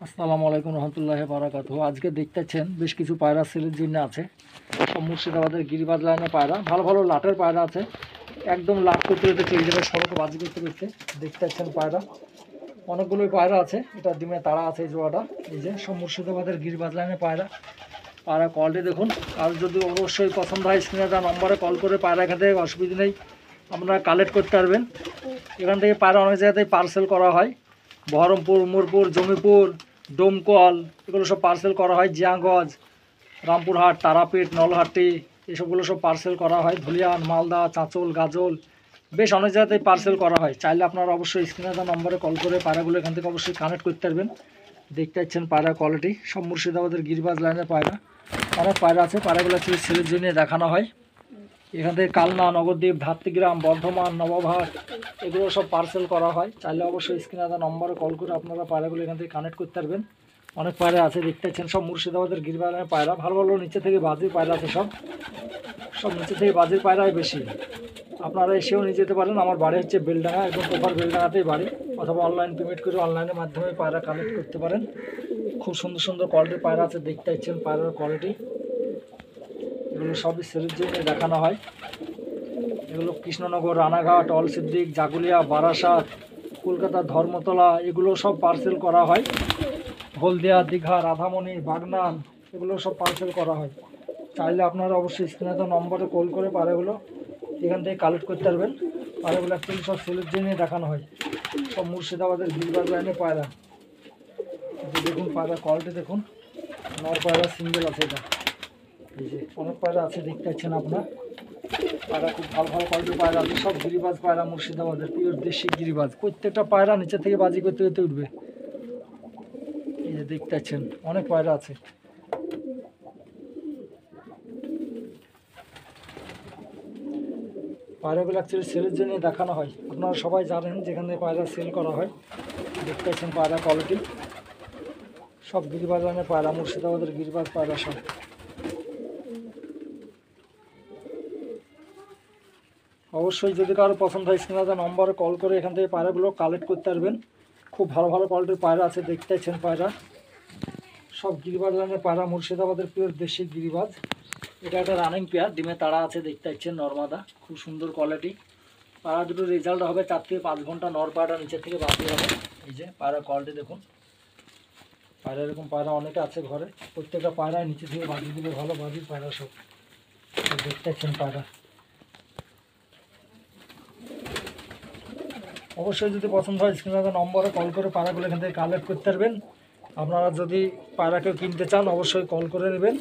আসসালামু আলাইকুম রহমতুল্লাহি বারাকাতুহু। আজকে দেখতেছেন বেশ কিছু পায়রা সেলের জন্য আছে। সব মুর্শিদাবাদের গিরিবাজ লাইনে পায়রা, ভালো ভালো লাটের পায়রা আছে। একদম লাট করতে করতে চলে যাবে, সড়কে বাজি করতে করতে। দেখতেছেন পায়রা অনেকগুলোই পায়রা আছে। এটা ডিমে তাড়া আছে এই জোড়াটা। এই যে সব মুর্শিদাবাদের গিরিবাজ লাইনে পায়রা। পায়রা কলটি দেখুন। আর যদি অবশ্যই পছন্দ হয় স্ক্রিনে দেওয়া নম্বরে কল করে পায়রা এখান থেকে অসুবিধা নেই, আপনারা কালেক্ট করতে পারবেন। এখান থেকে পায়রা অনেক জায়গাতেই পার্সেল করা হয়। বহরমপুর, উমরপুর, জমিপুর, ডোমকল, এগুলো সব পার্সেল করা হয়। জিয়াগঞ্জ, রামপুরহাট, তারাপীঠ, নলহাটি, এসবগুলো সব পার্সেল করা হয়। ধুলিয়ান, মালদা, চাঁচল, গাজল, বেশ অনেক জায়গাতেই পার্সেল করা হয়। চাইলে আপনারা অবশ্যই স্ক্রিনে দেওয়া নম্বরে কল করে পায়রাগুলো এখান থেকে অবশ্যই কানেক্ট করতে পারবেন। দেখতে পাচ্ছেন পায়রার কোয়ালিটি, সব মুর্শিদাবাদের গিরিবাজ লাইনের পায়রা। অনেক পায়রা আছে, পায়রাগুলো ছেলের জন্য দেখানো হয়। এখান থেকে কালনা, নবদ্বীপ, ধাত্রীগ্রাম, বর্ধমান, নবভাট, এগুলো সব পার্সেল করা হয়। চাইলে অবশ্যই স্ক্রিনে দেওয়া নম্বরে কল করে আপনারা পায়রাগুলো এখান থেকে কানেক্ট করতে পারবেন। অনেক পায়রা আছে, দেখতে পাচ্ছেন সব মুর্শিদাবাদের গিরিবাজের পায়রা। ভালো ভালো নিচে থেকে বাজির পায়রা আছে, সব সব নিচে থেকে বাজির পায়রাই বেশি। আপনারা এসেও নিয়ে যেতে পারেন। আমার বাড়ি হচ্ছে বেলডাঙ্গা, একদম প্রপার বেলডাঙ্গাতেই বাড়ি। অথবা অনলাইন পেমেন্ট করে অনলাইনের মাধ্যমে পায়রা কালেক্ট করতে পারেন। খুব সুন্দর সুন্দর কোয়ালিটির পায়রা আছে, দেখতে পাচ্ছেন পায়রার কোয়ালিটি। এগুলো সবই সেলের জন্য দেখানো হয়। এগুলো কৃষ্ণনগর, রানাঘাট, অলসিদ্দিক, জাগুলিয়া, বারাসাত, কলকাতা, ধর্মতলা, এগুলো সব পার্সেল করা হয়। হলদিয়া, দীঘা, রাধামণি, বাগনান, এগুলো সব পার্সেল করা হয়। চাইলে আপনারা অবশ্যই স্ক্রিনে তো নম্বরে কল করে পায়রাগুলো এখান থেকে কালেক্ট করতে পারবেন। পায়রাগুলো অ্যাকচুয়ালি সব সেলের জন্য দেখানো হয়। সব মুর্শিদাবাদের গিরিবাজ লাইনে পায়রা। দেখুন পায়রা কোয়ালিটি দেখুন। নর পায়রা সিঙ্গেল আছে, এটা এই যে অনেক পায়রা আছে, দেখতে পাচ্ছেন আপনার। পায়রা খুব ভালো ভালো কোয়ালিটির পায়রা আছে, সব গিরিবাজ পায়রা, মুর্শিদাবাদের পিওর দেশি গিরিবাজ। প্রত্যেকটা পায়রা নিচে থেকে বাজি করতে করতে উঠবে। এই যে দেখতে পাচ্ছেন অনেক পায়রা আছে। পায়রাগুলো অ্যাকচুয়ালি সেলের জন্য দেখানো হয়। আপনারা সবাই জানেন যেখানে পায়রা সেল করা হয়। দেখতে পাচ্ছেন পায়রা কোয়ালিটি, সব গিরিবাজ লাইনের পায়রা, মুর্শিদাবাদের গিরিবাজ পায়রা সব। অবশ্যই যদি কারো পছন্দ হয় স্ক্রিনে দেওয়া নম্বরে কল করে এখান থেকে পায়রাগুলো কালেক্ট করতে পারবেন। খুব ভালো ভালো কোয়ালিটির পায়রা আছে, দেখতে পাচ্ছেন পায়রা সব গিরিবাজ লাইনের পায়রা, মুর্শিদাবাদের পিওর দেশি গিরিবাজ। এটা একটা রানিং পেয়ার, ডিমে তাড়া আছে, দেখতে পাচ্ছেন নর্মাদা, খুব সুন্দর কোয়ালিটি। পায়রা দুটোর রেজাল্ট হবে 4 থেকে 5 ঘন্টা। নর পায়রা নিচের থেকে বাঁধতে হবে। এই যে পায়রা কোয়ালিটি দেখুন। পায়রা এরকম পায়রা অনেকে আছে ঘরে, প্রত্যেকটা পায়রা নিচে থেকে বাঁধিয়ে দিলে ভালো বাজির পায়রা সব। দেখতে পাচ্ছেন পায়রা। অবশ্যই যদি পছন্দ হয় স্ক্রিনে দেওয়া নম্বরে কল করে পায়রাগুলো এখান থেকে কালেক্ট করতে পারবেন। আপনারা যদি পায়রা কেউ কিনতে চান অবশ্যই কল করে নেবেন।